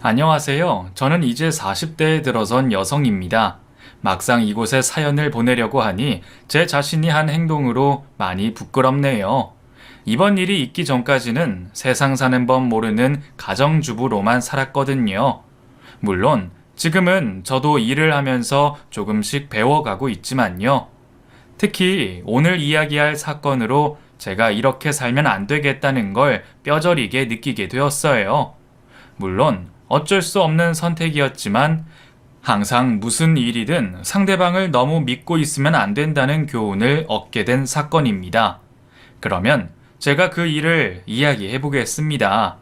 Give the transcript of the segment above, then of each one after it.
안녕하세요. 저는 이제 40대에 들어선 여성입니다. 막상 이곳에 사연을 보내려고 하니 제 자신이 한 행동으로 많이 부끄럽네요. 이번 일이 있기 전까지는 세상 사는 법 모르는 가정주부로만 살았거든요. 물론 지금은 저도 일을 하면서 조금씩 배워가고 있지만요. 특히 오늘 이야기할 사건으로 제가 이렇게 살면 안 되겠다는 걸 뼈저리게 느끼게 되었어요. 물론 어쩔 수 없는 선택이었지만 항상 무슨 일이든 상대방을 너무 믿고 있으면 안 된다는 교훈을 얻게 된 사건입니다. 그러면 제가 그 일을 이야기해 보겠습니다.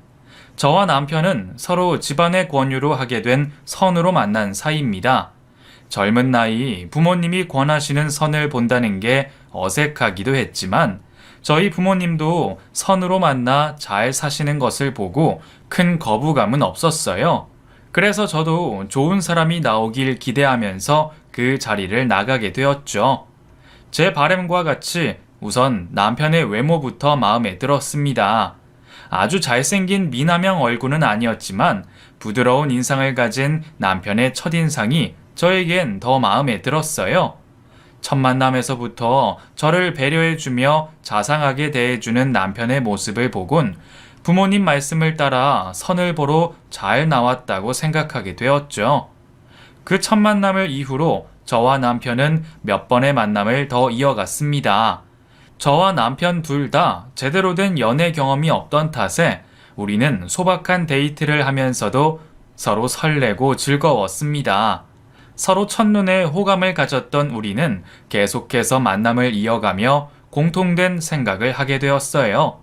저와 남편은 서로 집안의 권유로 하게 된 선으로 만난 사이입니다. 젊은 나이 부모님이 권하시는 선을 본다는 게 어색하기도 했지만 저희 부모님도 선으로 만나 잘 사시는 것을 보고 큰 거부감은 없었어요. 그래서 저도 좋은 사람이 나오길 기대하면서 그 자리를 나가게 되었죠. 제 바람과 같이 우선 남편의 외모부터 마음에 들었습니다. 아주 잘생긴 미남형 얼굴은 아니었지만 부드러운 인상을 가진 남편의 첫인상이 저에겐 더 마음에 들었어요. 첫 만남에서부터 저를 배려해주며 자상하게 대해주는 남편의 모습을 보곤 부모님 말씀을 따라 선을 보러 잘 나왔다고 생각하게 되었죠. 그 첫 만남을 이후로 저와 남편은 몇 번의 만남을 더 이어갔습니다. 저와 남편 둘 다 제대로 된 연애 경험이 없던 탓에 우리는 소박한 데이트를 하면서도 서로 설레고 즐거웠습니다. 서로 첫눈에 호감을 가졌던 우리는 계속해서 만남을 이어가며 공통된 생각을 하게 되었어요.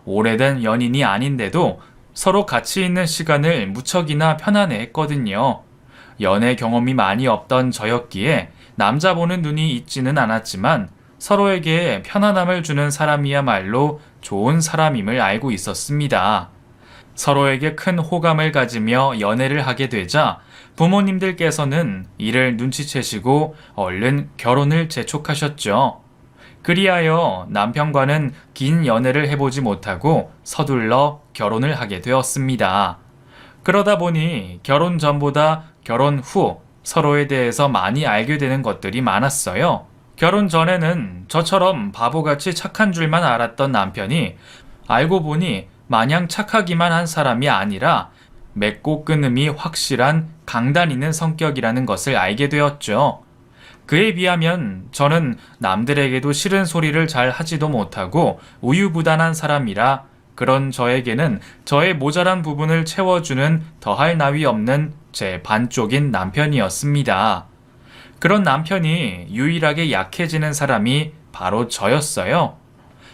오래된 연인이 아닌데도 서로 같이 있는 시간을 무척이나 편안해 했거든요. 연애 경험이 많이 없던 저였기에 남자 보는 눈이 있지는 않았지만 서로에게 편안함을 주는 사람이야말로 좋은 사람임을 알고 있었습니다. 서로에게 큰 호감을 가지며 연애를 하게 되자 부모님들께서는 이를 눈치채시고 얼른 결혼을 재촉하셨죠. 그리하여 남편과는 긴 연애를 해보지 못하고 서둘러 결혼을 하게 되었습니다. 그러다 보니 결혼 전보다 결혼 후 서로에 대해서 많이 알게 되는 것들이 많았어요. 결혼 전에는 저처럼 바보같이 착한 줄만 알았던 남편이 알고 보니 마냥 착하기만 한 사람이 아니라 맺고 끊음이 확실한 강단 있는 성격이라는 것을 알게 되었죠. 그에 비하면 저는 남들에게도 싫은 소리를 잘 하지도 못하고 우유부단한 사람이라 그런 저에게는 저의 모자란 부분을 채워주는 더할 나위 없는 제 반쪽인 남편이었습니다. 그런 남편이 유일하게 약해지는 사람이 바로 저였어요.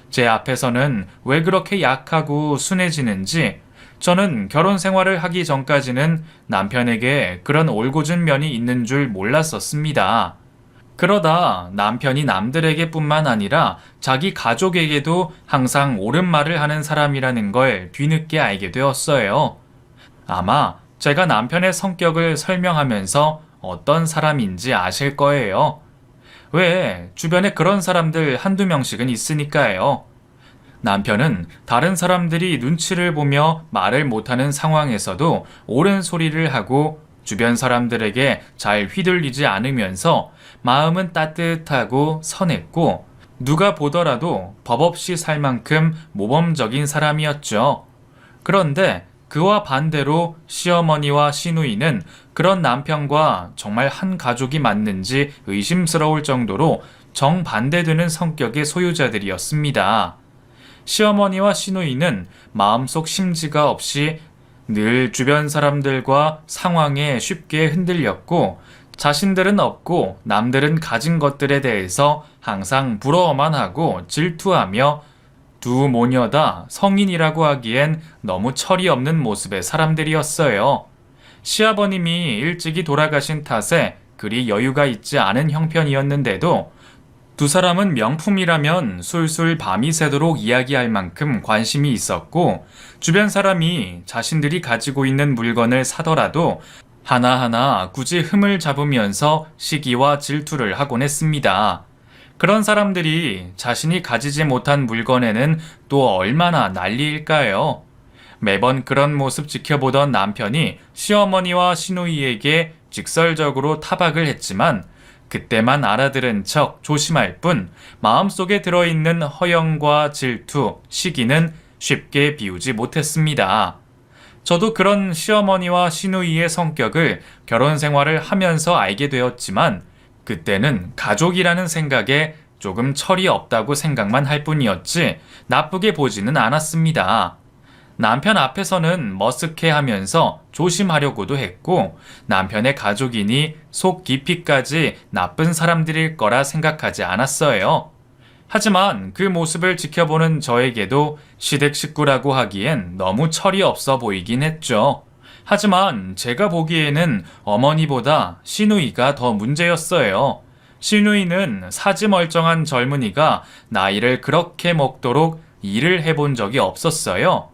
제 앞에서는 왜 그렇게 약하고 순해지는지 저는 결혼 생활을 하기 전까지는 남편에게 그런 올곧은 면이 있는 줄 몰랐었습니다. 그러다 남편이 남들에게 뿐만 아니라 자기 가족에게도 항상 옳은 말을 하는 사람이라는 걸 뒤늦게 알게 되었어요. 아마 제가 남편의 성격을 설명하면서 어떤 사람인지 아실 거예요. 왜 주변에 그런 사람들 한두 명씩은 있으니까요. 남편은 다른 사람들이 눈치를 보며 말을 못하는 상황에서도 옳은 소리를 하고 주변 사람들에게 잘 휘둘리지 않으면서 마음은 따뜻하고 선했고 누가 보더라도 법 없이 살 만큼 모범적인 사람이었죠. 그런데 그와 반대로 시어머니와 시누이는 그런 남편과 정말 한 가족이 맞는지 의심스러울 정도로 정반대되는 성격의 소유자들이었습니다. 시어머니와 시누이는 마음속 심지가 없이 늘 주변 사람들과 상황에 쉽게 흔들렸고 자신들은 없고 남들은 가진 것들에 대해서 항상 부러워만 하고 질투하며 두 모녀 다 성인이라고 하기엔 너무 철이 없는 모습의 사람들이었어요. 시아버님이 일찍이 돌아가신 탓에 그리 여유가 있지 않은 형편이었는데도 두 사람은 명품이라면 술술 밤이 새도록 이야기할 만큼 관심이 있었고 주변 사람이 자신들이 가지고 있는 물건을 사더라도 하나하나 굳이 흠을 잡으면서 시기와 질투를 하곤 했습니다. 그런 사람들이 자신이 가지지 못한 물건에는 또 얼마나 난리일까요? 매번 그런 모습 지켜보던 남편이 시어머니와 시누이에게 직설적으로 타박을 했지만 그때만 알아들은 척 조심할 뿐 마음속에 들어있는 허영과 질투, 시기는 쉽게 비우지 못했습니다. 저도 그런 시어머니와 시누이의 성격을 결혼 생활을 하면서 알게 되었지만 그때는 가족이라는 생각에 조금 철이 없다고 생각만 할 뿐이었지 나쁘게 보지는 않았습니다. 남편 앞에서는 머쓱해하면서 조심하려고도 했고 남편의 가족이니 속 깊이까지 나쁜 사람들일 거라 생각하지 않았어요. 하지만 그 모습을 지켜보는 저에게도 시댁 식구라고 하기엔 너무 철이 없어 보이긴 했죠. 하지만 제가 보기에는 어머니보다 시누이가 더 문제였어요. 시누이는 사지 멀쩡한 젊은이가 나이를 그렇게 먹도록 일을 해본 적이 없었어요.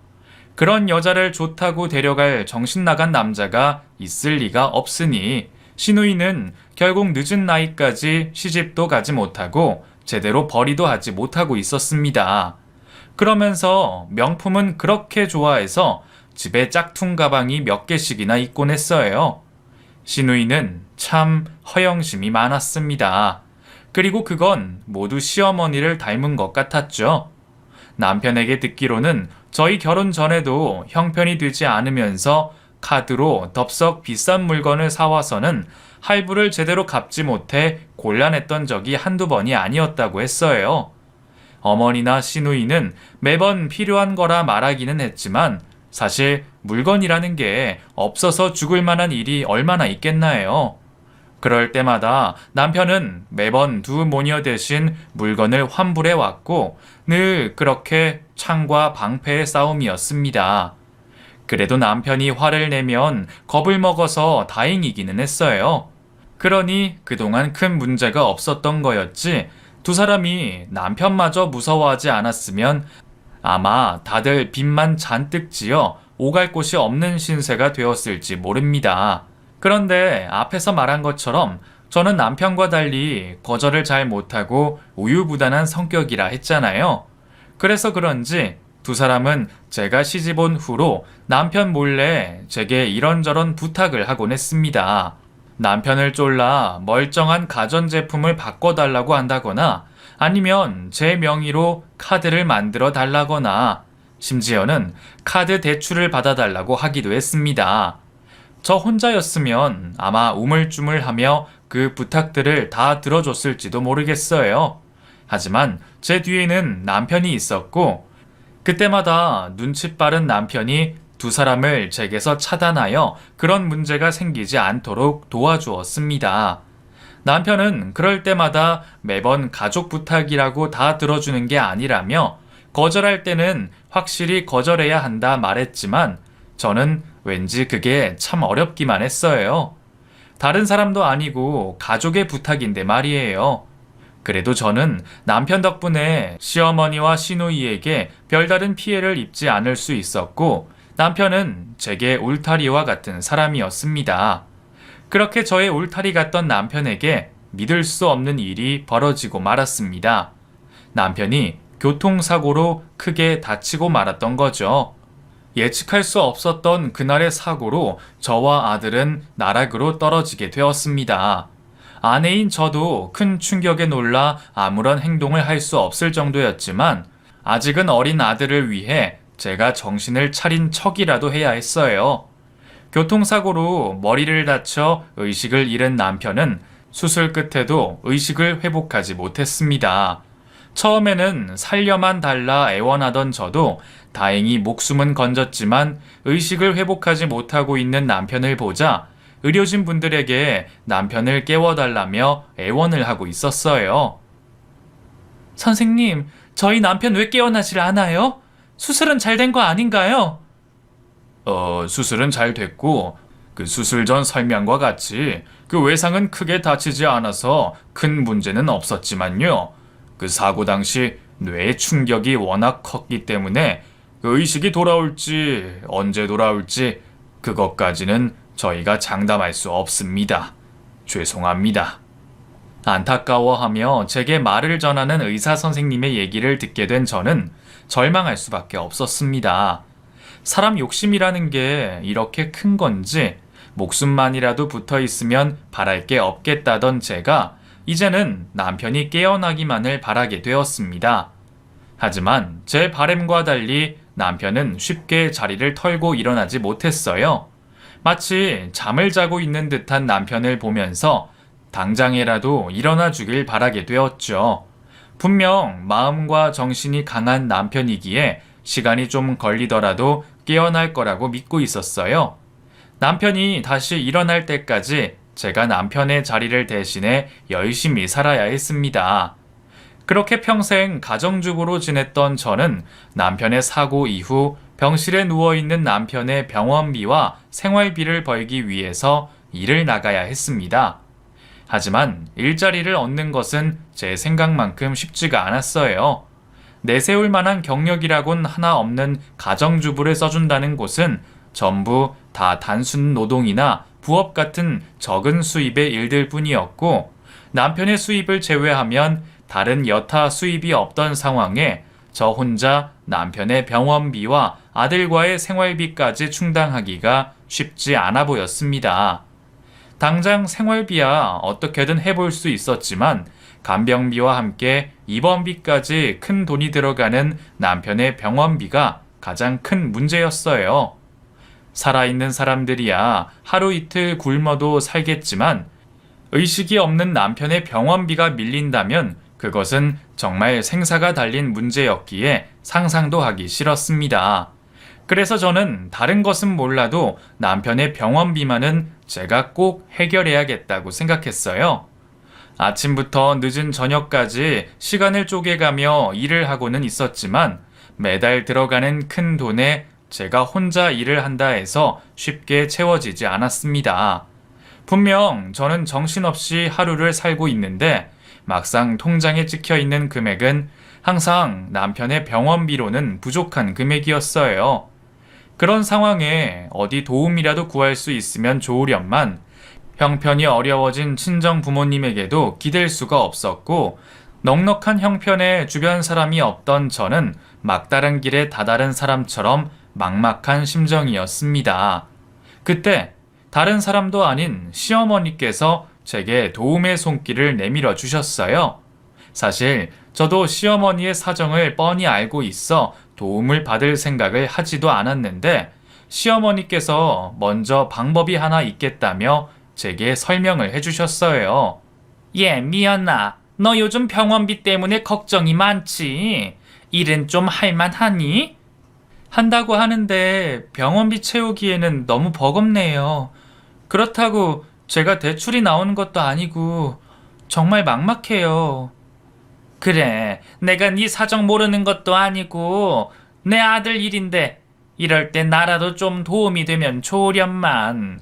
그런 여자를 좋다고 데려갈 정신 나간 남자가 있을 리가 없으니 시누이는 결국 늦은 나이까지 시집도 가지 못하고 제대로 벌이도 하지 못하고 있었습니다. 그러면서 명품은 그렇게 좋아해서 집에 짝퉁 가방이 몇 개씩이나 있곤 했어요. 시누이는 참 허영심이 많았습니다. 그리고 그건 모두 시어머니를 닮은 것 같았죠. 남편에게 듣기로는 저희 결혼 전에도 형편이 되지 않으면서 카드로 덥석 비싼 물건을 사와서는 할부를 제대로 갚지 못해 곤란했던 적이 한두 번이 아니었다고 했어요. 어머니나 시누이는 매번 필요한 거라 말하기는 했지만 사실 물건이라는 게 없어서 죽을 만한 일이 얼마나 있겠나요? 그럴 때마다 남편은 매번 두 모녀 대신 물건을 환불해 왔고 늘 그렇게 창과 방패의 싸움이었습니다. 그래도 남편이 화를 내면 겁을 먹어서 다행이기는 했어요. 그러니 그동안 큰 문제가 없었던 거였지 두 사람이 남편마저 무서워하지 않았으면 아마 다들 빚만 잔뜩 지어 오갈 곳이 없는 신세가 되었을지 모릅니다. 그런데 앞에서 말한 것처럼 저는 남편과 달리 거절을 잘 못하고 우유부단한 성격이라 했잖아요. 그래서 그런지 두 사람은 제가 시집 온 후로 남편 몰래 제게 이런저런 부탁을 하곤 했습니다. 남편을 쫄라 멀쩡한 가전제품을 바꿔달라고 한다거나 아니면 제 명의로 카드를 만들어 달라거나 심지어는 카드 대출을 받아달라고 하기도 했습니다. 저 혼자였으면 아마 우물쭈물하며 그 부탁들을 다 들어줬을지도 모르겠어요. 하지만 제 뒤에는 남편이 있었고 그때마다 눈치 빠른 남편이 두 사람을 제게서 차단하여 그런 문제가 생기지 않도록 도와주었습니다. 남편은 그럴 때마다 매번 가족 부탁이라고 다 들어주는 게 아니라며 거절할 때는 확실히 거절해야 한다 말했지만 저는 왠지 그게 참 어렵기만 했어요. 다른 사람도 아니고 가족의 부탁인데 말이에요. 그래도 저는 남편 덕분에 시어머니와 시누이에게 별다른 피해를 입지 않을 수 있었고 남편은 제게 울타리와 같은 사람이었습니다. 그렇게 저의 울타리 같던 남편에게 믿을 수 없는 일이 벌어지고 말았습니다. 남편이 교통사고로 크게 다치고 말았던 거죠. 예측할 수 없었던 그날의 사고로 저와 아들은 나락으로 떨어지게 되었습니다. 아내인 저도 큰 충격에 놀라 아무런 행동을 할 수 없을 정도였지만 아직은 어린 아들을 위해 제가 정신을 차린 척이라도 해야 했어요. 교통사고로 머리를 다쳐 의식을 잃은 남편은 수술 끝에도 의식을 회복하지 못했습니다. 처음에는 살려만 달라 애원하던 저도 다행히 목숨은 건졌지만 의식을 회복하지 못하고 있는 남편을 보자 의료진 분들에게 남편을 깨워달라며 애원을 하고 있었어요. 선생님, 저희 남편 왜 깨어나질 않아요? 수술은 잘 된 거 아닌가요? 수술은 잘 됐고 그 수술 전 설명과 같이 그 외상은 크게 다치지 않아서 큰 문제는 없었지만요. 그 사고 당시 뇌 충격이 워낙 컸기 때문에 그 의식이 돌아올지 언제 돌아올지 그것까지는 저희가 장담할 수 없습니다. 죄송합니다. 안타까워하며 제게 말을 전하는 의사 선생님의 얘기를 듣게 된 저는 절망할 수밖에 없었습니다. 사람 욕심이라는 게 이렇게 큰 건지 목숨만이라도 붙어 있으면 바랄 게 없겠다던 제가 이제는 남편이 깨어나기만을 바라게 되었습니다. 하지만 제 바람과 달리 남편은 쉽게 자리를 털고 일어나지 못했어요. 마치 잠을 자고 있는 듯한 남편을 보면서 당장이라도 일어나 주길 바라게 되었죠. 분명 마음과 정신이 강한 남편이기에 시간이 좀 걸리더라도 깨어날 거라고 믿고 있었어요. 남편이 다시 일어날 때까지 제가 남편의 자리를 대신해 열심히 살아야 했습니다. 그렇게 평생 가정주부로 지냈던 저는 남편의 사고 이후 병실에 누워있는 남편의 병원비와 생활비를 벌기 위해서 일을 나가야 했습니다. 하지만 일자리를 얻는 것은 제 생각만큼 쉽지가 않았어요. 내세울 만한 경력이라곤 하나 없는 가정주부를 써준다는 곳은 전부 다 단순 노동이나 부업 같은 적은 수입의 일들 뿐이었고, 남편의 수입을 제외하면 다른 여타 수입이 없던 상황에 저 혼자 남편의 병원비와 아들과의 생활비까지 충당하기가 쉽지 않아 보였습니다. 당장 생활비야 어떻게든 해볼 수 있었지만 간병비와 함께 입원비까지 큰 돈이 들어가는 남편의 병원비가 가장 큰 문제였어요. 살아있는 사람들이야 하루 이틀 굶어도 살겠지만 의식이 없는 남편의 병원비가 밀린다면 그것은 정말 생사가 달린 문제였기에 상상도 하기 싫었습니다. 그래서 저는 다른 것은 몰라도 남편의 병원비만은 제가 꼭 해결해야겠다고 생각했어요. 아침부터 늦은 저녁까지 시간을 쪼개가며 일을 하고는 있었지만 매달 들어가는 큰 돈에 제가 혼자 일을 한다 해서 쉽게 채워지지 않았습니다. 분명 저는 정신없이 하루를 살고 있는데 막상 통장에 찍혀 있는 금액은 항상 남편의 병원비로는 부족한 금액이었어요. 그런 상황에 어디 도움이라도 구할 수 있으면 좋으련만 형편이 어려워진 친정 부모님에게도 기댈 수가 없었고, 넉넉한 형편에 주변 사람이 없던 저는 막다른 길에 다다른 사람처럼 막막한 심정이었습니다. 그때 다른 사람도 아닌 시어머니께서 제게 도움의 손길을 내밀어 주셨어요. 사실 저도 시어머니의 사정을 뻔히 알고 있어 도움을 받을 생각을 하지도 않았는데 시어머니께서 먼저 방법이 하나 있겠다며 제게 설명을 해주셨어요. 미연아, 너 요즘 병원비 때문에 걱정이 많지? 일은 좀 할만하니? 한다고 하는데 병원비 채우기에는 너무 버겁네요. 그렇다고 제가 대출이 나오는 것도 아니고 정말 막막해요. 그래, 내가 네 사정 모르는 것도 아니고 내 아들 일인데 이럴 때 나라도 좀 도움이 되면 좋으련만.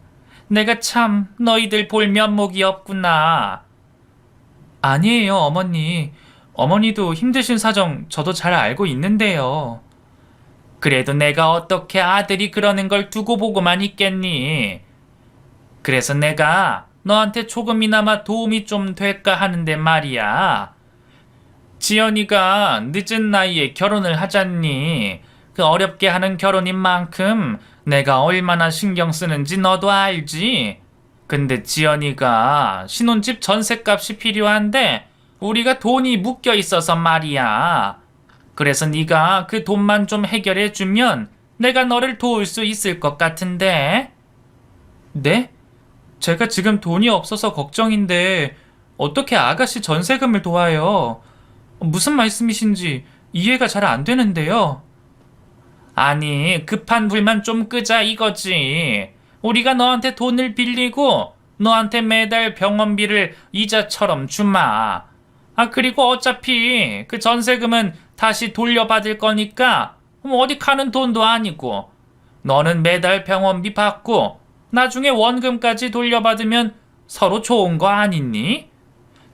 내가 참 너희들 볼 면목이 없구나. 아니에요, 어머니. 어머니도 힘드신 사정 저도 잘 알고 있는데요. 그래도 내가 어떻게 아들이 그러는 걸 두고 보고만 있겠니? 그래서 내가 너한테 조금이나마 도움이 좀 될까 하는데 말이야. 지연이가 늦은 나이에 결혼을 하잖니. 그 어렵게 하는 결혼인 만큼 내가 얼마나 신경 쓰는지 너도 알지? 근데 지연이가 신혼집 전셋값이 필요한데 우리가 돈이 묶여 있어서 말이야. 그래서 네가 그 돈만 좀 해결해 주면 내가 너를 도울 수 있을 것 같은데. 네? 제가 지금 돈이 없어서 걱정인데 어떻게 아가씨 전세금을 도와요? 무슨 말씀이신지 이해가 잘 안 되는데요. 아니, 급한 불만 좀 끄자 이거지. 우리가 너한테 돈을 빌리고 너한테 매달 병원비를 이자처럼 주마. 그리고 어차피 그 전세금은 다시 돌려받을 거니까 어디 가는 돈도 아니고 너는 매달 병원비 받고 나중에 원금까지 돌려받으면 서로 좋은 거 아니니?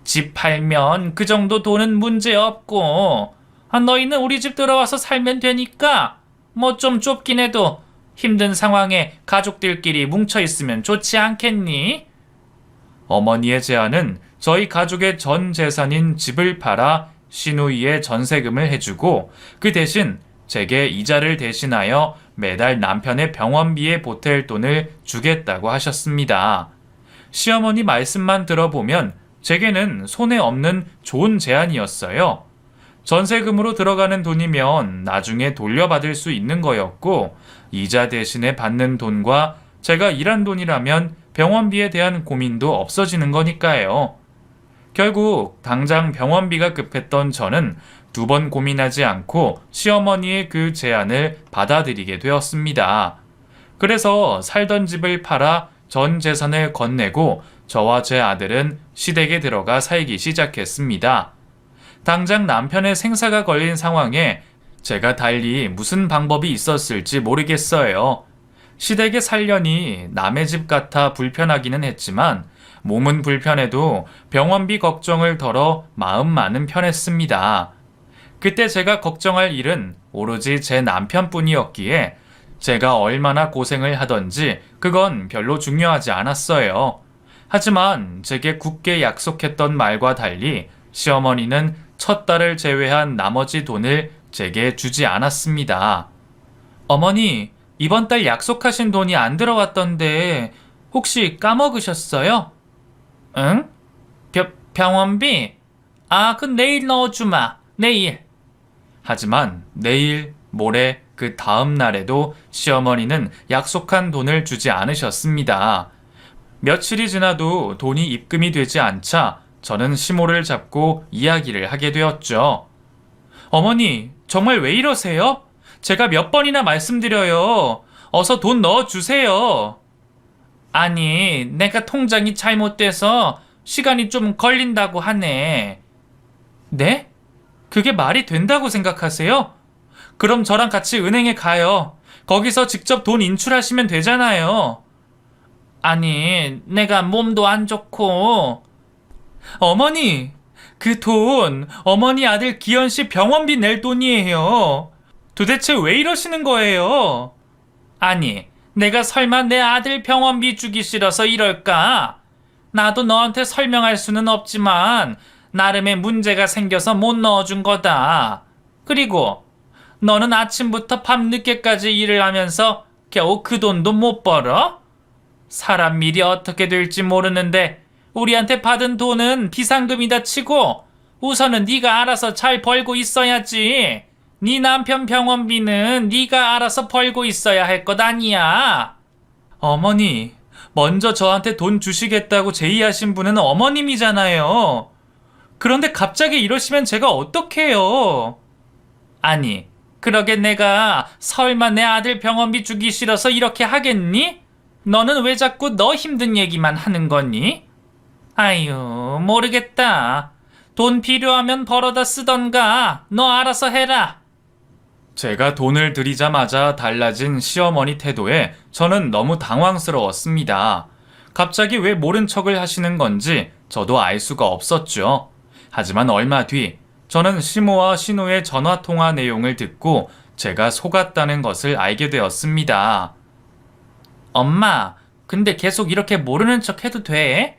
집 팔면 그 정도 돈은 문제 없고 너희는 우리 집 들어와서 살면 되니까 뭐 좀 좁긴 해도 힘든 상황에 가족들끼리 뭉쳐 있으면 좋지 않겠니? 어머니의 제안은 저희 가족의 전 재산인 집을 팔아 시누이의 전세금을 해주고 그 대신 제게 이자를 대신하여 매달 남편의 병원비에 보탤 돈을 주겠다고 하셨습니다. 시어머니 말씀만 들어보면 제게는 손에 없는 좋은 제안이었어요. 전세금으로 들어가는 돈이면 나중에 돌려받을 수 있는 거였고, 이자 대신에 받는 돈과 제가 일한 돈이라면 병원비에 대한 고민도 없어지는 거니까요. 결국 당장 병원비가 급했던 저는 2번 고민하지 않고 시어머니의 그 제안을 받아들이게 되었습니다. 그래서 살던 집을 팔아 전 재산을 건네고 저와 제 아들은 시댁에 들어가 살기 시작했습니다. 당장 남편의 생사가 걸린 상황에 제가 달리 무슨 방법이 있었을지 모르겠어요. 시댁에 살려니 남의 집 같아 불편하기는 했지만 몸은 불편해도 병원비 걱정을 덜어 마음만은 편했습니다. 그때 제가 걱정할 일은 오로지 제 남편뿐이었기에 제가 얼마나 고생을 하던지 그건 별로 중요하지 않았어요. 하지만 제게 굳게 약속했던 말과 달리 시어머니는 첫 딸을 제외한 나머지 돈을 제게 주지 않았습니다. 어머니, 이번 달 약속하신 돈이 안 들어왔던데 혹시 까먹으셨어요? 응? 병원비? 아, 그 내일 넣어주마. 내일. 하지만 내일, 모레, 그 다음 날에도 시어머니는 약속한 돈을 주지 않으셨습니다. 며칠이 지나도 돈이 입금이 되지 않자 저는 시모를 잡고 이야기를 하게 되었죠. 어머니, 정말 왜 이러세요? 제가 몇 번이나 말씀드려요. 어서 돈 넣어주세요. 아니, 내가 통장이 잘못돼서 시간이 좀 걸린다고 하네. 네? 그게 말이 된다고 생각하세요? 그럼 저랑 같이 은행에 가요. 거기서 직접 돈 인출하시면 되잖아요. 아니, 내가 몸도 안 좋고. 어머니, 그 돈 어머니 아들 기현 씨 병원비 낼 돈이에요. 도대체 왜 이러시는 거예요? 아니, 내가 설마 내 아들 병원비 주기 싫어서 이럴까? 나도 너한테 설명할 수는 없지만 나름의 문제가 생겨서 못 넣어준 거다. 그리고 너는 아침부터 밤늦게까지 일을 하면서 겨우 그 돈도 못 벌어? 사람 일이 어떻게 될지 모르는데 우리한테 받은 돈은 비상금이다 치고 우선은 네가 알아서 잘 벌고 있어야지. 네 남편 병원비는 네가 알아서 벌고 있어야 할 것 아니야. 어머니, 먼저 저한테 돈 주시겠다고 제의하신 분은 어머님이잖아요. 그런데 갑자기 이러시면 제가 어떡해요? 아니, 그러게 내가 설마 내 아들 병원비 주기 싫어서 이렇게 하겠니? 너는 왜 자꾸 너 힘든 얘기만 하는 거니? 아유, 모르겠다. 돈 필요하면 벌어다 쓰던가. 너 알아서 해라. 제가 돈을 드리자마자 달라진 시어머니 태도에 저는 너무 당황스러웠습니다. 갑자기 왜 모른 척을 하시는 건지 저도 알 수가 없었죠. 하지만 얼마 뒤 저는 시모와 신우의 전화통화 내용을 듣고 제가 속았다는 것을 알게 되었습니다. 엄마, 근데 계속 이렇게 모르는 척 해도 돼?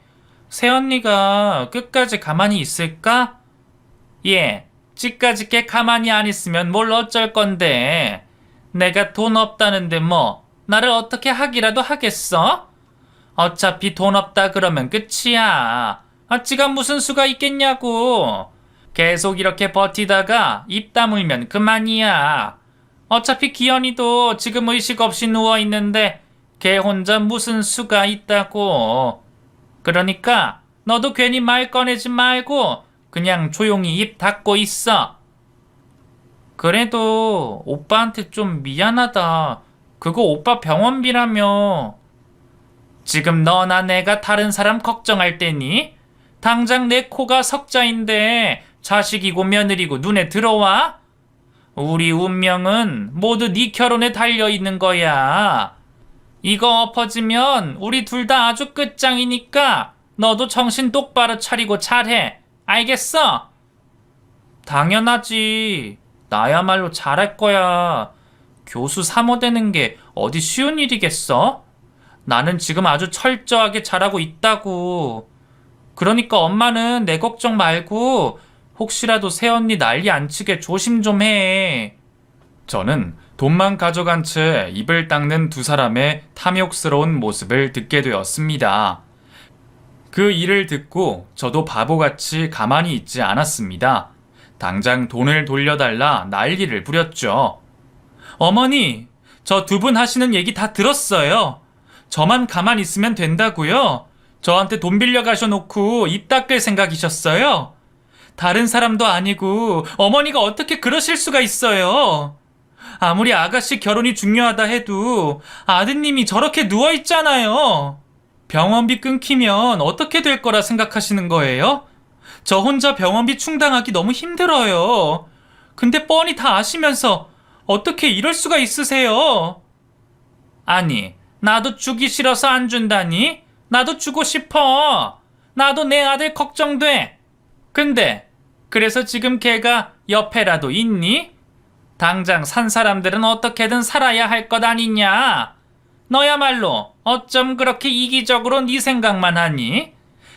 새언니가 끝까지 가만히 있을까? 예, 찌까짓게 가만히 안 있으면 뭘 어쩔 건데. 내가 돈 없다는데 뭐 나를 어떻게 하기라도 하겠어? 어차피 돈 없다 그러면 끝이야. 찌가 무슨 수가 있겠냐고. 계속 이렇게 버티다가 입 다물면 그만이야. 어차피 기현이도 지금 의식 없이 누워있는데 걔 혼자 무슨 수가 있다고. 그러니까 너도 괜히 말 꺼내지 말고 그냥 조용히 입 닫고 있어. 그래도 오빠한테 좀 미안하다. 그거 오빠 병원비라며. 지금 너나 내가 다른 사람 걱정할 때니? 당장 내 코가 석자인데 자식이고 며느리고 눈에 들어와? 우리 운명은 모두 네 결혼에 달려있는 거야. 이거 엎어지면 우리 둘 다 아주 끝장이니까 너도 정신 똑바로 차리고 잘해. 알겠어? 당연하지. 나야말로 잘할 거야. 교수 3호 되는 게 어디 쉬운 일이겠어? 나는 지금 아주 철저하게 잘하고 있다고. 그러니까 엄마는 내 걱정 말고 혹시라도 새언니 난리 안 치게 조심 좀 해. 저는 돈만 가져간 채 입을 닦는 두 사람의 탐욕스러운 모습을 듣게 되었습니다. 그 일을 듣고 저도 바보같이 가만히 있지 않았습니다. 당장 돈을 돌려달라 난리를 부렸죠. 어머니, 저 두 분 하시는 얘기 다 들었어요. 저만 가만히 있으면 된다고요? 저한테 돈 빌려 가셔놓고 입 닦을 생각이셨어요? 다른 사람도 아니고 어머니가 어떻게 그러실 수가 있어요? 아무리 아가씨 결혼이 중요하다 해도 아드님이 저렇게 누워있잖아요. 병원비 끊기면 어떻게 될 거라 생각하시는 거예요? 저 혼자 병원비 충당하기 너무 힘들어요. 근데 뻔히 다 아시면서 어떻게 이럴 수가 있으세요? 아니, 나도 주기 싫어서 안 준다니? 나도 주고 싶어. 나도 내 아들 걱정돼. 근데 그래서 지금 걔가 옆에라도 있니? 당장 산 사람들은 어떻게든 살아야 할 것 아니냐? 너야말로 어쩜 그렇게 이기적으로 네 생각만 하니?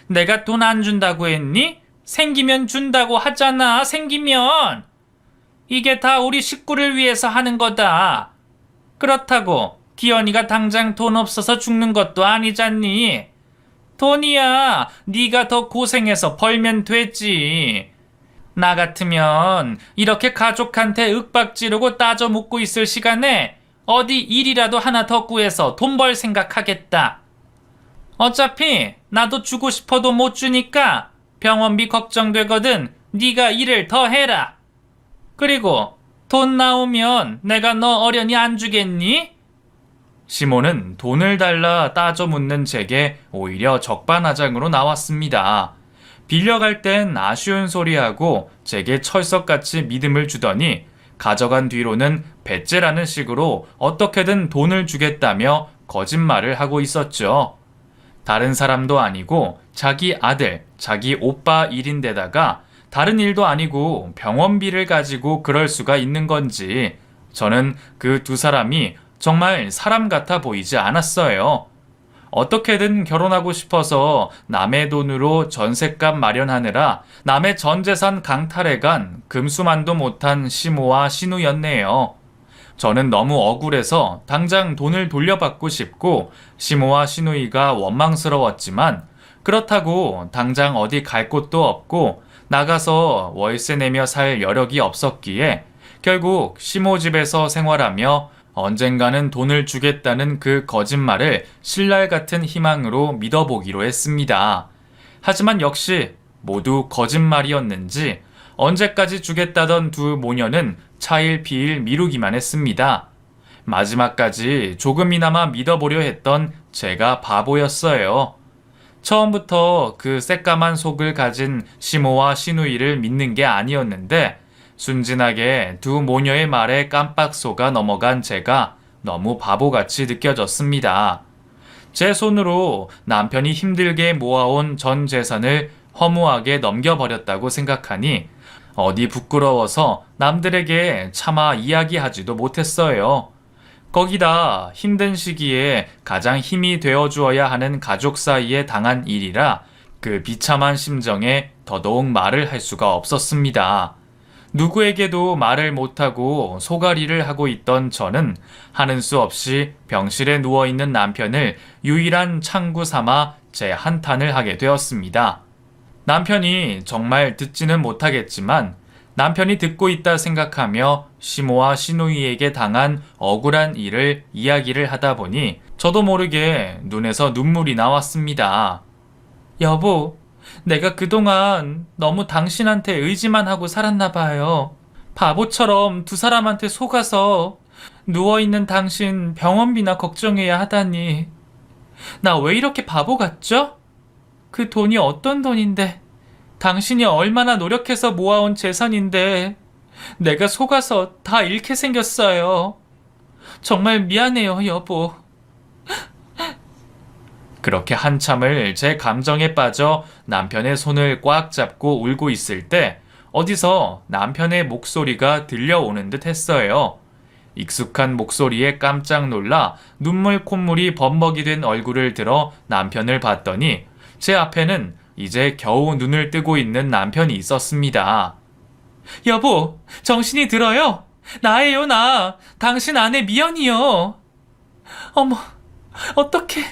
내가 돈 안 준다고 했니? 생기면 준다고 하잖아, 생기면. 이게 다 우리 식구를 위해서 하는 거다. 그렇다고 기현이가 당장 돈 없어서 죽는 것도 아니잖니. 돈이야 네가 더 고생해서 벌면 되지. 나 같으면 이렇게 가족한테 윽박 지르고 따져 묻고 있을 시간에 어디 일이라도 하나 더 구해서 돈 벌 생각하겠다. 어차피 나도 주고 싶어도 못 주니까 병원비 걱정되거든. 네가 일을 더 해라. 그리고 돈 나오면 내가 너 어련히 안 주겠니? 시몬은 돈을 달라 따져 묻는 제게 오히려 적반하장으로 나왔습니다. 빌려갈 땐 아쉬운 소리하고 제게 철석같이 믿음을 주더니 가져간 뒤로는 배째라는 식으로 어떻게든 돈을 주겠다며 거짓말을 하고 있었죠. 다른 사람도 아니고 자기 아들, 자기 오빠 일인데다가 다른 일도 아니고 병원비를 가지고 그럴 수가 있는 건지 저는 그 두 사람이 정말 사람 같아 보이지 않았어요. 어떻게든 결혼하고 싶어서 남의 돈으로 전셋값 마련하느라 남의 전 재산 강탈해간 금수만도 못한 시모와 신우였네요. 저는 너무 억울해서 당장 돈을 돌려받고 싶고 시모와 시누이가 원망스러웠지만 그렇다고 당장 어디 갈 곳도 없고 나가서 월세 내며 살 여력이 없었기에 결국 시모 집에서 생활하며 언젠가는 돈을 주겠다는 그 거짓말을 신랄 같은 희망으로 믿어보기로 했습니다. 하지만 역시 모두 거짓말이었는지 언제까지 주겠다던 두 모녀는 차일피일 미루기만 했습니다. 마지막까지 조금이나마 믿어보려 했던 제가 바보였어요. 처음부터 그 새까만 속을 가진 시모와 시누이를 믿는 게 아니었는데 순진하게 두 모녀의 말에 깜빡 속아 넘어간 제가 너무 바보같이 느껴졌습니다. 제 손으로 남편이 힘들게 모아온 전 재산을 허무하게 넘겨버렸다고 생각하니 어디 부끄러워서 남들에게 차마 이야기하지도 못했어요. 거기다 힘든 시기에 가장 힘이 되어주어야 하는 가족 사이에 당한 일이라 그 비참한 심정에 더더욱 말을 할 수가 없었습니다. 누구에게도 말을 못하고 소가리를 하고 있던 저는 하는 수 없이 병실에 누워있는 남편을 유일한 창구 삼아 제 한탄을 하게 되었습니다. 남편이 정말 듣지는 못하겠지만 남편이 듣고 있다 생각하며 시모와 시누이에게 당한 억울한 일을 이야기를 하다 보니 저도 모르게 눈에서 눈물이 나왔습니다. 여보, 내가 그동안 너무 당신한테 의지만 하고 살았나 봐요. 바보처럼 두 사람한테 속아서 누워있는 당신 병원비나 걱정해야 하다니. 나 왜 이렇게 바보 같죠? 그 돈이 어떤 돈인데, 당신이 얼마나 노력해서 모아온 재산인데 내가 속아서 다 잃게 생겼어요. 정말 미안해요, 여보. 그렇게 한참을 제 감정에 빠져 남편의 손을 꽉 잡고 울고 있을 때 어디서 남편의 목소리가 들려오는 듯 했어요. 익숙한 목소리에 깜짝 놀라 눈물 콧물이 범벅이 된 얼굴을 들어 남편을 봤더니 제 앞에는 이제 겨우 눈을 뜨고 있는 남편이 있었습니다. 여보, 정신이 들어요? 나예요, 나. 당신 아내 미연이요. 어머, 어떡해.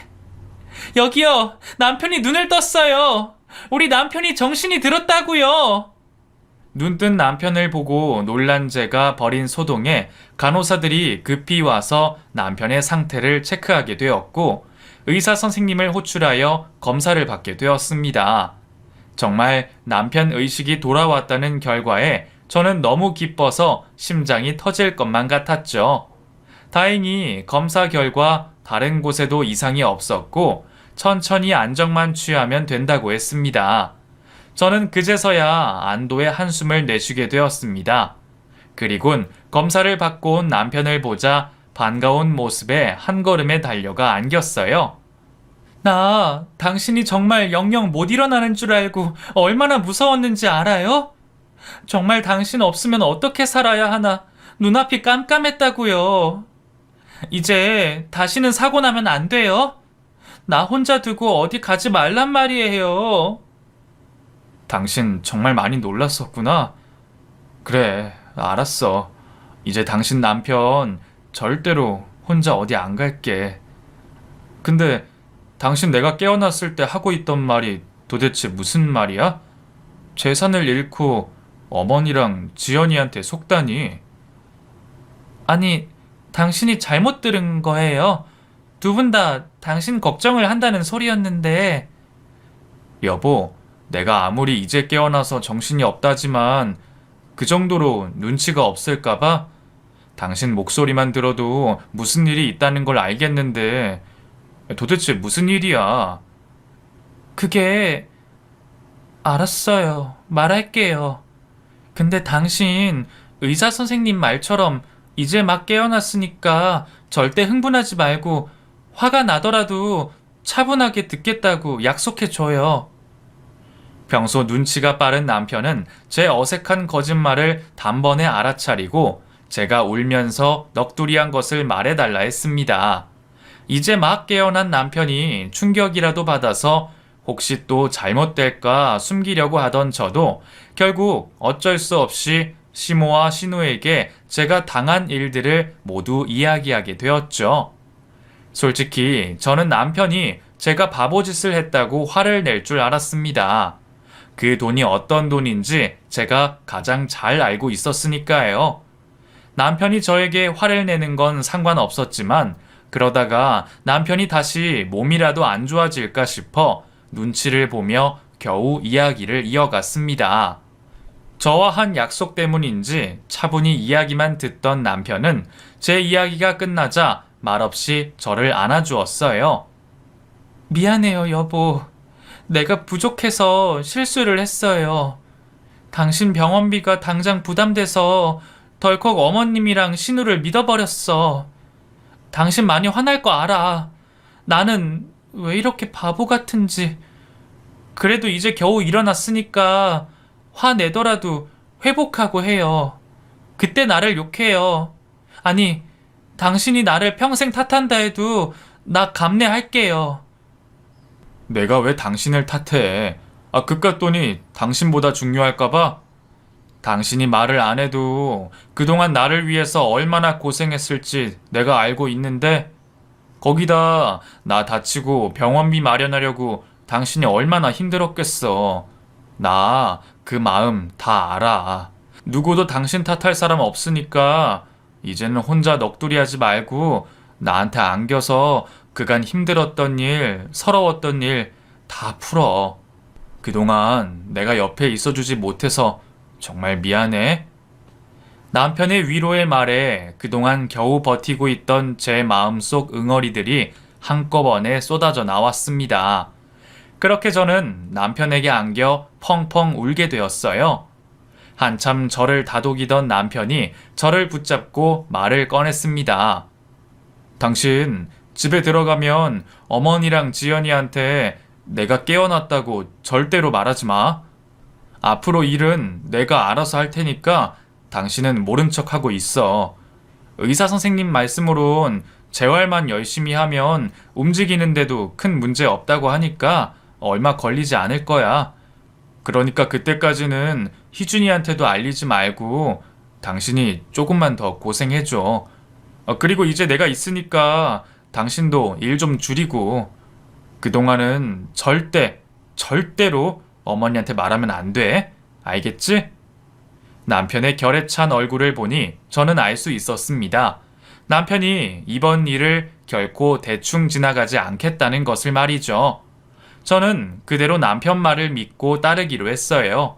여기요, 남편이 눈을 떴어요. 우리 남편이 정신이 들었다고요. 눈뜬 남편을 보고 놀란 제가 벌인 소동에 간호사들이 급히 와서 남편의 상태를 체크하게 되었고 의사 선생님을 호출하여 검사를 받게 되었습니다. 정말 남편 의식이 돌아왔다는 결과에 저는 너무 기뻐서 심장이 터질 것만 같았죠. 다행히 검사 결과 다른 곳에도 이상이 없었고 천천히 안정만 취하면 된다고 했습니다. 저는 그제서야 안도의 한숨을 내쉬게 되었습니다. 그리곤 검사를 받고 온 남편을 보자 반가운 모습에 한 걸음에 달려가 안겼어요. 나 당신이 정말 영영 못 일어나는 줄 알고 얼마나 무서웠는지 알아요? 정말 당신 없으면 어떻게 살아야 하나 눈앞이 깜깜했다고요. 이제 다시는 사고 나면 안 돼요. 나 혼자 두고 어디 가지 말란 말이에요. 당신 정말 많이 놀랐었구나. 그래, 알았어. 이제 당신 남편 절대로 혼자 어디 안 갈게. 근데 당신 내가 깨어났을 때 하고 있던 말이 도대체 무슨 말이야? 재산을 잃고 어머니랑 지연이한테 속다니. 아니, 당신이 잘못 들은 거예요. 두 분 다 당신 걱정을 한다는 소리였는데. 여보, 내가 아무리 이제 깨어나서 정신이 없다지만 그 정도로 눈치가 없을까봐? 당신 목소리만 들어도 무슨 일이 있다는 걸 알겠는데 도대체 무슨 일이야? 그게... 알았어요. 말할게요. 근데 당신 의사 선생님 말처럼 이제 막 깨어났으니까 절대 흥분하지 말고 화가 나더라도 차분하게 듣겠다고 약속해줘요. 평소 눈치가 빠른 남편은 제 어색한 거짓말을 단번에 알아차리고 제가 울면서 넋두리한 것을 말해달라 했습니다. 이제 막 깨어난 남편이 충격이라도 받아서 혹시 또 잘못될까 숨기려고 하던 저도 결국 어쩔 수 없이 시모와 신우에게 제가 당한 일들을 모두 이야기하게 되었죠. 솔직히 저는 남편이 제가 바보짓을 했다고 화를 낼 줄 알았습니다. 그 돈이 어떤 돈인지 제가 가장 잘 알고 있었으니까요. 남편이 저에게 화를 내는 건 상관없었지만 그러다가 남편이 다시 몸이라도 안 좋아질까 싶어 눈치를 보며 겨우 이야기를 이어갔습니다. 저와 한 약속 때문인지 차분히 이야기만 듣던 남편은 제 이야기가 끝나자 말없이 저를 안아주었어요. 미안해요, 여보. 내가 부족해서 실수를 했어요. 당신 병원비가 당장 부담돼서 덜컥 어머님이랑 신우를 믿어버렸어. 당신 많이 화날 거 알아. 나는 왜 이렇게 바보 같은지. 그래도 이제 겨우 일어났으니까 화내더라도 회복하고 해요. 그때 나를 욕해요. 아니, 당신이 나를 평생 탓한다 해도 나 감내할게요. 내가 왜 당신을 탓해? 그깟 돈이 당신보다 중요할까봐? 당신이 말을 안 해도 그동안 나를 위해서 얼마나 고생했을지 내가 알고 있는데 거기다 나 다치고 병원비 마련하려고 당신이 얼마나 힘들었겠어. 나 그 마음 다 알아. 누구도 당신 탓할 사람 없으니까 이제는 혼자 넋두리하지 말고 나한테 안겨서 그간 힘들었던 일, 서러웠던 일 다 풀어. 그동안 내가 옆에 있어주지 못해서 정말 미안해. 남편의 위로의 말에 그동안 겨우 버티고 있던 제 마음속 응어리들이 한꺼번에 쏟아져 나왔습니다. 그렇게 저는 남편에게 안겨 펑펑 울게 되었어요. 한참 저를 다독이던 남편이 저를 붙잡고 말을 꺼냈습니다. 당신 집에 들어가면 어머니랑 지연이한테 내가 깨어났다고 절대로 말하지 마. 앞으로 일은 내가 알아서 할 테니까 당신은 모른 척하고 있어. 의사 선생님 말씀으론 재활만 열심히 하면 움직이는데도 큰 문제 없다고 하니까 얼마 걸리지 않을 거야. 그러니까 그때까지는 희준이한테도 알리지 말고 당신이 조금만 더 고생해줘. 그리고 이제 내가 있으니까 당신도 일 좀 줄이고, 그동안은 절대로 어머니한테 말하면 안 돼. 알겠지? 남편의 결에 찬 얼굴을 보니 저는 알 수 있었습니다. 남편이 이번 일을 결코 대충 지나가지 않겠다는 것을 말이죠. 저는 그대로 남편 말을 믿고 따르기로 했어요.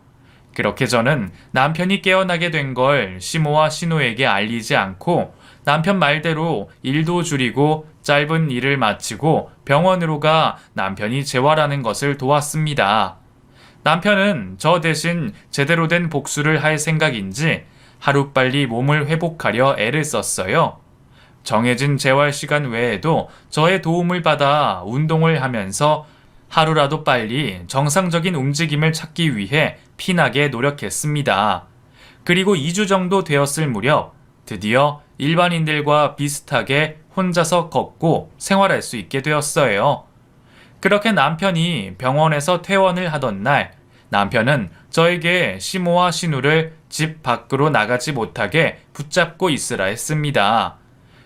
그렇게 저는 남편이 깨어나게 된 걸 시모와 신우에게 알리지 않고 남편 말대로 일도 줄이고 짧은 일을 마치고 병원으로 가 남편이 재활하는 것을 도왔습니다. 남편은 저 대신 제대로 된 복수를 할 생각인지 하루빨리 몸을 회복하려 애를 썼어요. 정해진 재활 시간 외에도 저의 도움을 받아 운동을 하면서 하루라도 빨리 정상적인 움직임을 찾기 위해 피나게 노력했습니다. 그리고 2주 정도 되었을 무렵 드디어 일반인들과 비슷하게 혼자서 걷고 생활할 수 있게 되었어요. 그렇게 남편이 병원에서 퇴원을 하던 날, 남편은 저에게 시모와 신우를 집 밖으로 나가지 못하게 붙잡고 있으라 했습니다.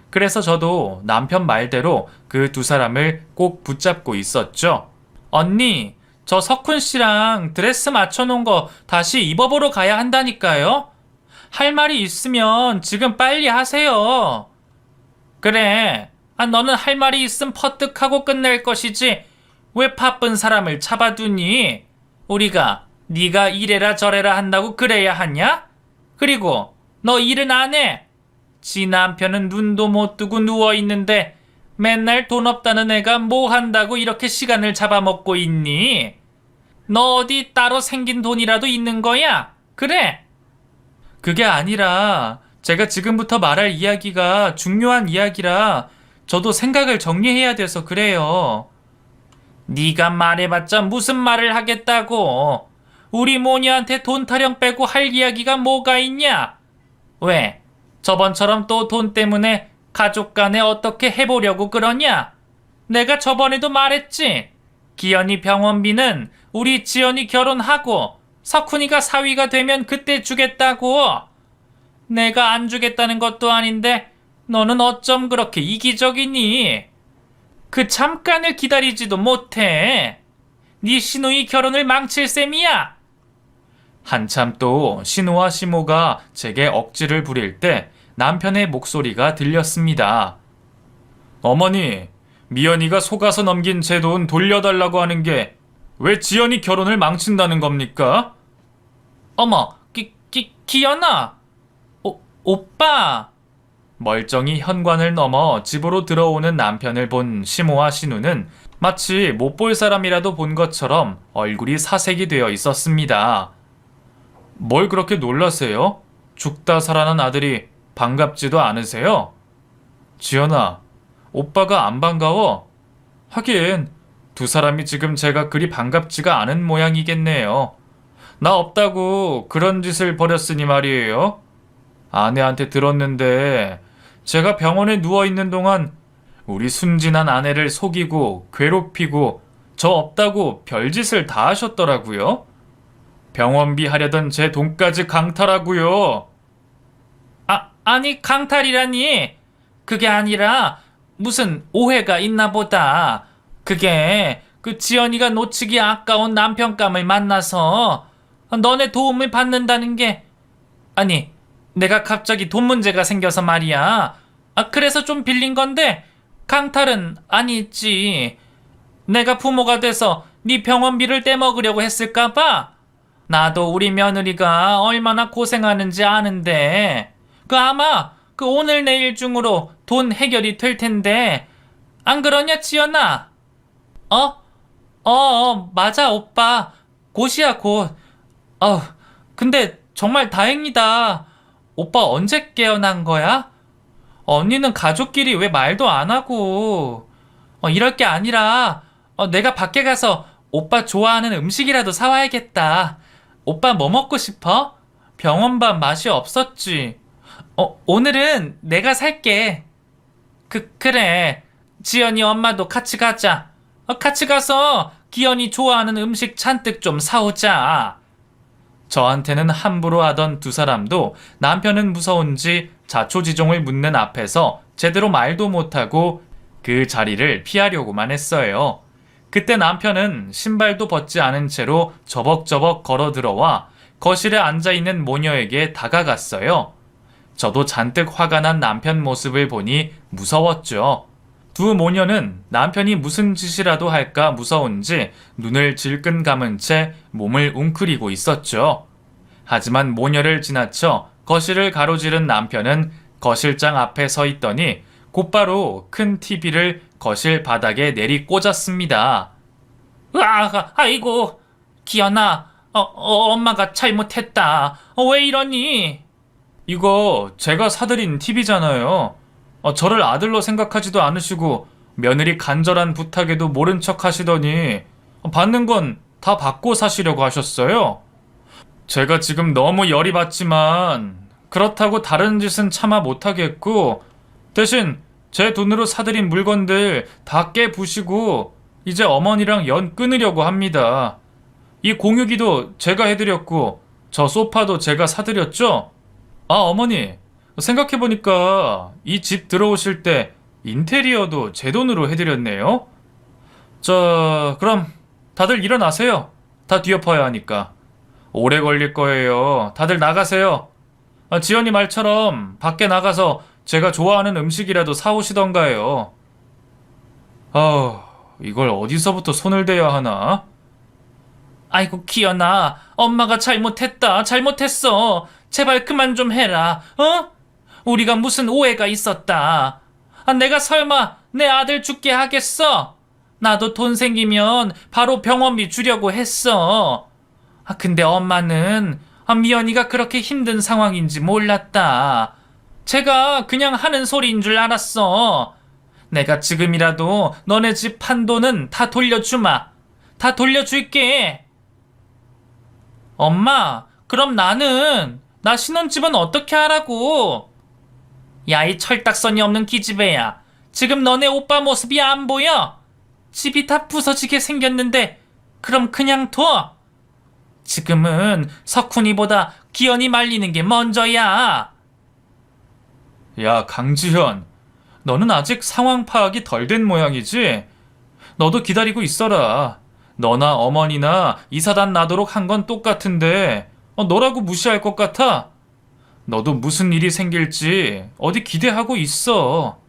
그래서 저도 남편 말대로 그 두 사람을 꼭 붙잡고 있었죠. 언니, 저 석훈 씨랑 드레스 맞춰놓은 거 다시 입어보러 가야 한다니까요? 할 말이 있으면 지금 빨리 하세요. 그래, 너는 할 말이 있음 퍼뜩하고 끝낼 것이지 왜 바쁜 사람을 잡아두니? 우리가 네가 이래라 저래라 한다고 그래야 하냐? 그리고 너 일은 안 해? 지 남편은 눈도 못 뜨고 누워있는데 맨날 돈 없다는 애가 뭐 한다고 이렇게 시간을 잡아먹고 있니? 너 어디 따로 생긴 돈이라도 있는 거야? 그래? 그게 아니라 제가 지금부터 말할 이야기가 중요한 이야기라 저도 생각을 정리해야 돼서 그래요. 네가 말해봤자 무슨 말을 하겠다고. 우리 모녀한테 돈 타령 빼고 할 이야기가 뭐가 있냐? 왜? 저번처럼 또 돈 때문에 가족 간에 어떻게 해보려고 그러냐? 내가 저번에도 말했지. 기현이 병원비는 우리 지연이 결혼하고 석훈이가 사위가 되면 그때 주겠다고. 내가 안 주겠다는 것도 아닌데 너는 어쩜 그렇게 이기적이니? 그 잠깐을 기다리지도 못해. 네 시누이 결혼을 망칠 셈이야. 한참 또 신우와 시모가 제게 억지를 부릴 때 남편의 목소리가 들렸습니다. 어머니, 미연이가 속아서 넘긴 제 돈 돌려달라고 하는 게 왜 지연이 결혼을 망친다는 겁니까? 어머, 기연아. 오빠. 멀쩡히 현관을 넘어 집으로 들어오는 남편을 본 시모와 신우는 마치 못 볼 사람이라도 본 것처럼 얼굴이 사색이 되어 있었습니다. 뭘 그렇게 놀라세요? 죽다 살아난 아들이 반갑지도 않으세요? 지연아, 오빠가 안 반가워? 하긴 두 사람이 지금 제가 그리 반갑지가 않은 모양이겠네요. 나 없다고 그런 짓을 벌였으니 말이에요. 아내한테 들었는데 제가 병원에 누워있는 동안 우리 순진한 아내를 속이고 괴롭히고 저 없다고 별짓을 다 하셨더라고요. 병원비 하려던 제 돈까지 강탈하고요. 아니 강탈이라니. 그게 아니라 무슨 오해가 있나 보다. 그게 그 지연이가 놓치기 아까운 남편감을 만나서 너네 도움을 받는다는 게, 아니 내가 갑자기 돈 문제가 생겨서 말이야. 그래서 좀 빌린 건데 강탈은 아니지. 내가 부모가 돼서 네 병원비를 떼먹으려고 했을까봐. 나도 우리 며느리가 얼마나 고생하는지 아는데 아마 오늘 내일 중으로 돈 해결이 될 텐데 안 그러냐 지연아? 맞아 오빠. 곧이야 곧. 근데 정말 다행이다. 오빠 언제 깨어난 거야? 언니는 가족끼리 왜 말도 안 하고. 이럴 게 아니라 내가 밖에 가서 오빠 좋아하는 음식이라도 사와야겠다. 오빠 뭐 먹고 싶어? 병원밥 맛이 없었지. 오늘은 내가 살게. 그래. 지연이 엄마도 같이 가자. 같이 가서 기현이 좋아하는 음식 잔뜩 좀 사오자. 저한테는 함부로 하던 두 사람도 남편은 무서운지 자초지종을 묻는 앞에서 제대로 말도 못하고 그 자리를 피하려고만 했어요. 그때 남편은 신발도 벗지 않은 채로 저벅저벅 걸어 들어와 거실에 앉아있는 모녀에게 다가갔어요. 저도 잔뜩 화가 난 남편 모습을 보니 무서웠죠. 두 모녀는 남편이 무슨 짓이라도 할까 무서운지 눈을 질끈 감은 채 몸을 웅크리고 있었죠. 하지만 모녀를 지나쳐 거실을 가로지른 남편은 거실장 앞에 서 있더니 곧바로 큰 TV를 거실 바닥에 내리 꽂았습니다. 아이고, 기현아, 엄마가 잘못했다. 왜 이러니? 이거 제가 사드린 TV잖아요. 저를 아들로 생각하지도 않으시고 며느리 간절한 부탁에도 모른 척 하시더니 받는 건 다 받고 사시려고 하셨어요. 제가 지금 너무 열이 받지만 그렇다고 다른 짓은 차마 못하겠고 대신 제 돈으로 사드린 물건들 다 깨부시고 이제 어머니랑 연 끊으려고 합니다. 이 공유기도 제가 해드렸고 저 소파도 제가 사드렸죠? 어머니, 생각해보니까 이 집 들어오실 때 인테리어도 제 돈으로 해드렸네요. 그럼 다들 일어나세요. 다 뒤엎어야 하니까. 오래 걸릴 거예요. 다들 나가세요. 지연이 말처럼 밖에 나가서 제가 좋아하는 음식이라도 사오시던가요. 이걸 어디서부터 손을 대야 하나? 아이고, 기현아, 엄마가 잘못했어. 제발 그만 좀 해라, 우리가 무슨 오해가 있었다. 내가 설마 내 아들 죽게 하겠어? 나도 돈 생기면 바로 병원비 주려고 했어. 근데 엄마는 미연이가 그렇게 힘든 상황인지 몰랐다. 제가 그냥 하는 소리인 줄 알았어. 내가 지금이라도 너네 집 판돈은 다 돌려주마. 다 돌려줄게. 엄마, 그럼 나 신혼집은 어떻게 하라고? 야, 이 철딱선이 없는 기집애야. 지금 너네 오빠 모습이 안 보여? 집이 다 부서지게 생겼는데 그럼 그냥 둬. 지금은 석훈이보다 기현이 말리는 게 먼저야. 야, 강지현, 너는 아직 상황 파악이 덜 된 모양이지? 너도 기다리고 있어라. 너나 어머니나 이사단 나도록 한 건 똑같은데 너라고 무시할 것 같아? 너도 무슨 일이 생길지 어디 기대하고 있어.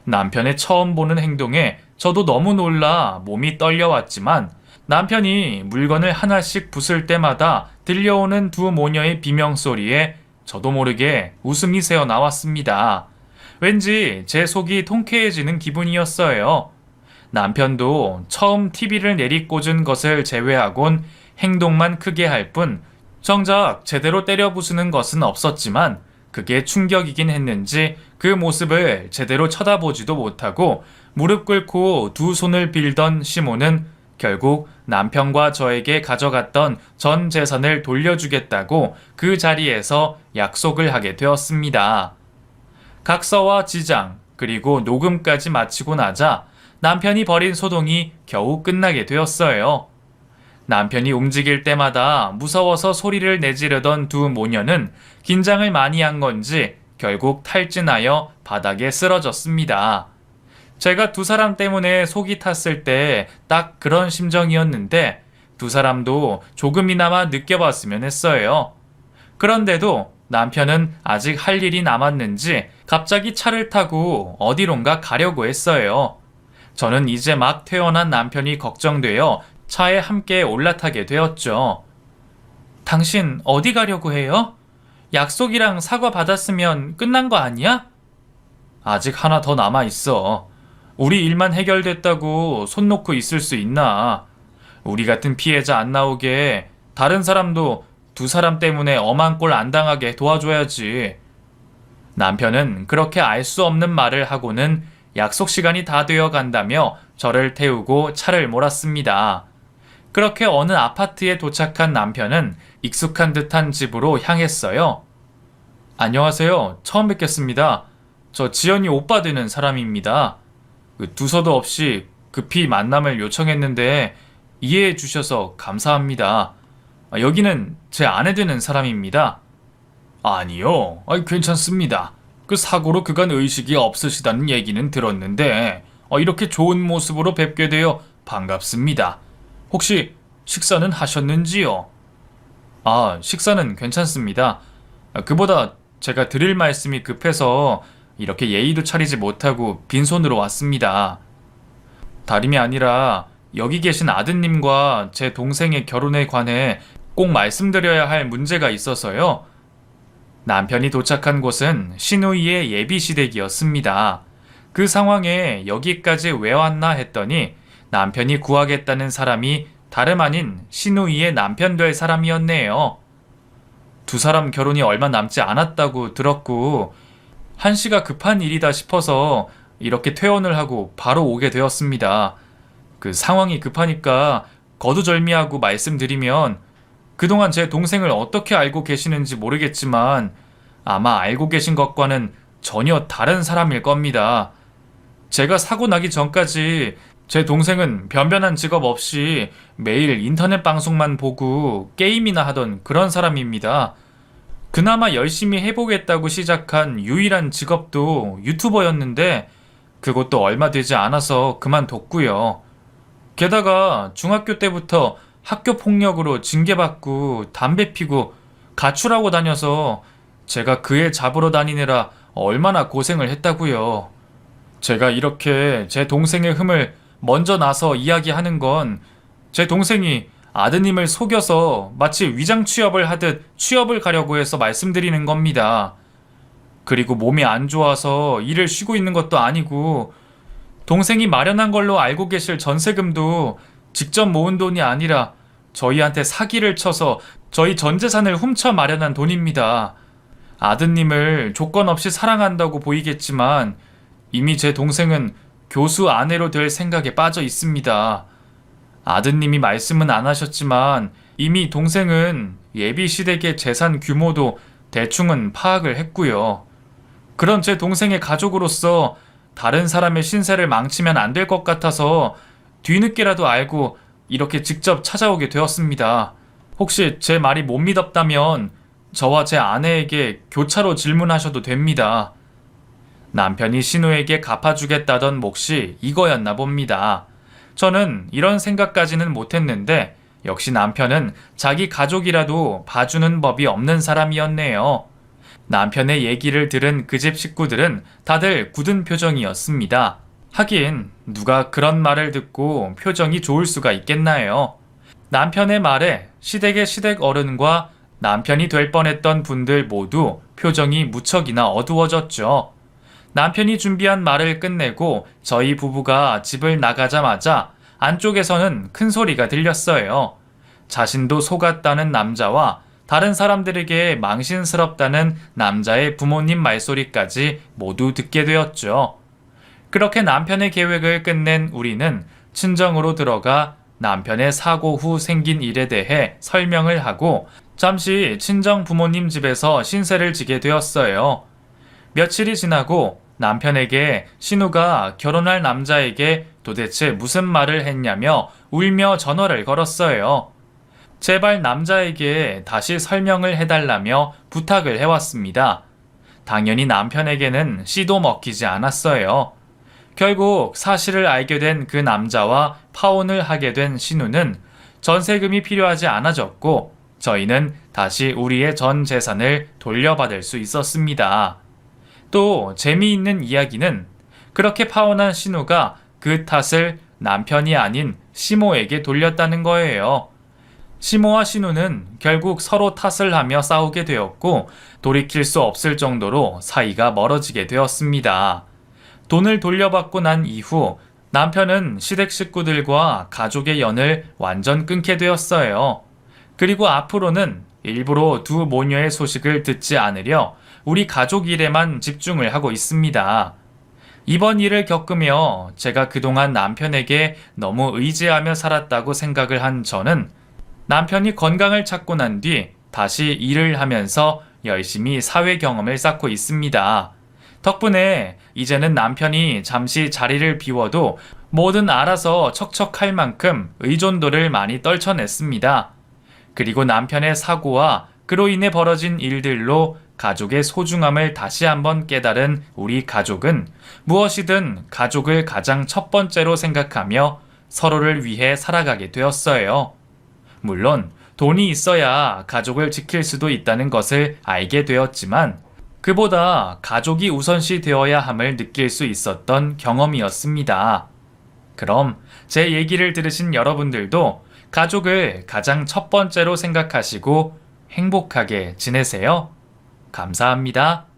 남편의 처음 보는 행동에 저도 너무 놀라 몸이 떨려왔지만 남편이 물건을 하나씩 부술 때마다 들려오는 두 모녀의 비명소리에 저도 모르게 웃음이 새어 나왔습니다. 왠지 제 속이 통쾌해지는 기분이었어요. 남편도 처음 TV를 내리꽂은 것을 제외하곤 행동만 크게 할 뿐 정작 제대로 때려 부수는 것은 없었지만 그게 충격이긴 했는지 그 모습을 제대로 쳐다보지도 못하고 무릎 꿇고 두 손을 빌던 시모는 결국 남편과 저에게 가져갔던 전 재산을 돌려주겠다고 그 자리에서 약속을 하게 되었습니다. 각서와 지장 그리고 녹음까지 마치고 나자 남편이 벌인 소동이 겨우 끝나게 되었어요. 남편이 움직일 때마다 무서워서 소리를 내지르던 두 모녀는 긴장을 많이 한 건지 결국 탈진하여 바닥에 쓰러졌습니다. 제가 두 사람 때문에 속이 탔을 때 딱 그런 심정이었는데 두 사람도 조금이나마 느껴봤으면 했어요. 그런데도 남편은 아직 할 일이 남았는지 갑자기 차를 타고 어디론가 가려고 했어요. 저는 이제 막 퇴원한 남편이 걱정되어 차에 함께 올라타게 되었죠. 당신 어디 가려고 해요? 약속이랑 사과 받았으면 끝난 거 아니야? 아직 하나 더 남아있어. 우리 일만 해결됐다고 손 놓고 있을 수 있나? 우리 같은 피해자 안 나오게 다른 사람도 두 사람 때문에 엄한 꼴 안 당하게 도와줘야지. 남편은 그렇게 알 수 없는 말을 하고는 약속 시간이 다 되어 간다며 저를 태우고 차를 몰았습니다. 그렇게 어느 아파트에 도착한 남편은 익숙한 듯한 집으로 향했어요. 안녕하세요. 처음 뵙겠습니다. 저 지연이 오빠 되는 사람입니다. 두서도 없이 급히 만남을 요청했는데 이해해 주셔서 감사합니다. 여기는 제 아내 되는 사람입니다. 아니요, 괜찮습니다. 그 사고로 그간 의식이 없으시다는 얘기는 들었는데 이렇게 좋은 모습으로 뵙게 되어 반갑습니다. 혹시 식사는 하셨는지요? 식사는 괜찮습니다. 그보다 제가 드릴 말씀이 급해서 이렇게 예의도 차리지 못하고 빈손으로 왔습니다. 다름이 아니라 여기 계신 아드님과 제 동생의 결혼에 관해 꼭 말씀드려야 할 문제가 있어서요. 남편이 도착한 곳은 시누이의 예비시댁이었습니다. 그 상황에 여기까지 왜 왔나 했더니 남편이 구하겠다는 사람이 다름 아닌 시누이의 남편 될 사람이었네요. 두 사람 결혼이 얼마 남지 않았다고 들었고 한시가 급한 일이다 싶어서 이렇게 퇴원을 하고 바로 오게 되었습니다. 그 상황이 급하니까 거두절미하고 말씀드리면 그동안 제 동생을 어떻게 알고 계시는지 모르겠지만 아마 알고 계신 것과는 전혀 다른 사람일 겁니다. 제가 사고 나기 전까지 제 동생은 변변한 직업 없이 매일 인터넷 방송만 보고 게임이나 하던 그런 사람입니다. 그나마 열심히 해보겠다고 시작한 유일한 직업도 유튜버였는데 그것도 얼마 되지 않아서 그만뒀고요. 게다가 중학교 때부터 학교 폭력으로 징계받고 담배 피고 가출하고 다녀서 제가 그 애 잡으러 다니느라 얼마나 고생을 했다고요. 제가 이렇게 제 동생의 흠을 먼저 나서 이야기하는 건 제 동생이 아드님을 속여서 마치 위장 취업을 하듯 취업을 가려고 해서 말씀드리는 겁니다. 그리고 몸이 안 좋아서 일을 쉬고 있는 것도 아니고 동생이 마련한 걸로 알고 계실 전세금도 직접 모은 돈이 아니라 저희한테 사기를 쳐서 저희 전 재산을 훔쳐 마련한 돈입니다. 아드님을 조건 없이 사랑한다고 보이겠지만 이미 제 동생은 교수 아내로 될 생각에 빠져 있습니다. 아드님이 말씀은 안 하셨지만 이미 동생은 예비시댁의 재산 규모도 대충은 파악을 했고요. 그런 제 동생의 가족으로서 다른 사람의 신세를 망치면 안 될 것 같아서 뒤늦게라도 알고 이렇게 직접 찾아오게 되었습니다. 혹시 제 말이 못 믿었다면 저와 제 아내에게 교차로 질문하셔도 됩니다. 남편이 신우에게 갚아주겠다던 몫이 이거였나 봅니다. 저는 이런 생각까지는 못했는데 역시 남편은 자기 가족이라도 봐주는 법이 없는 사람이었네요. 남편의 얘기를 들은 그 집 식구들은 다들 굳은 표정이었습니다. 하긴 누가 그런 말을 듣고 표정이 좋을 수가 있겠나요? 남편의 말에 시댁의 시댁 어른과 남편이 될 뻔했던 분들 모두 표정이 무척이나 어두워졌죠. 남편이 준비한 말을 끝내고 저희 부부가 집을 나가자마자 안쪽에서는 큰 소리가 들렸어요. 자신도 속았다는 남자와 다른 사람들에게 망신스럽다는 남자의 부모님 말소리까지 모두 듣게 되었죠. 그렇게 남편의 계획을 끝낸 우리는 친정으로 들어가 남편의 사고 후 생긴 일에 대해 설명을 하고 잠시 친정 부모님 집에서 신세를 지게 되었어요. 며칠이 지나고 남편에게 신우가 결혼할 남자에게 도대체 무슨 말을 했냐며 울며 전화를 걸었어요. 제발 남자에게 다시 설명을 해달라며 부탁을 해왔습니다. 당연히 남편에게는 씨도 먹히지 않았어요. 결국 사실을 알게 된 그 남자와 파혼을 하게 된 신우는 전세금이 필요하지 않아졌고 저희는 다시 우리의 전 재산을 돌려받을 수 있었습니다. 또 재미있는 이야기는 그렇게 파혼한 신우가 그 탓을 남편이 아닌 시모에게 돌렸다는 거예요. 시모와 신우는 결국 서로 탓을 하며 싸우게 되었고 돌이킬 수 없을 정도로 사이가 멀어지게 되었습니다. 돈을 돌려받고 난 이후 남편은 시댁 식구들과 가족의 연을 완전 끊게 되었어요. 그리고 앞으로는 일부러 두 모녀의 소식을 듣지 않으려 우리 가족 일에만 집중을 하고 있습니다. 이번 일을 겪으며 제가 그동안 남편에게 너무 의지하며 살았다고 생각을 한 저는 남편이 건강을 찾고 난 뒤 다시 일을 하면서 열심히 사회 경험을 쌓고 있습니다. 덕분에 이제는 남편이 잠시 자리를 비워도 뭐든 알아서 척척할 만큼 의존도를 많이 떨쳐냈습니다. 그리고 남편의 사고와 그로 인해 벌어진 일들로 가족의 소중함을 다시 한번 깨달은 우리 가족은 무엇이든 가족을 가장 첫 번째로 생각하며 서로를 위해 살아가게 되었어요. 물론 돈이 있어야 가족을 지킬 수도 있다는 것을 알게 되었지만 그보다 가족이 우선시 되어야 함을 느낄 수 있었던 경험이었습니다. 그럼 제 얘기를 들으신 여러분들도 가족을 가장 첫 번째로 생각하시고 행복하게 지내세요. 감사합니다.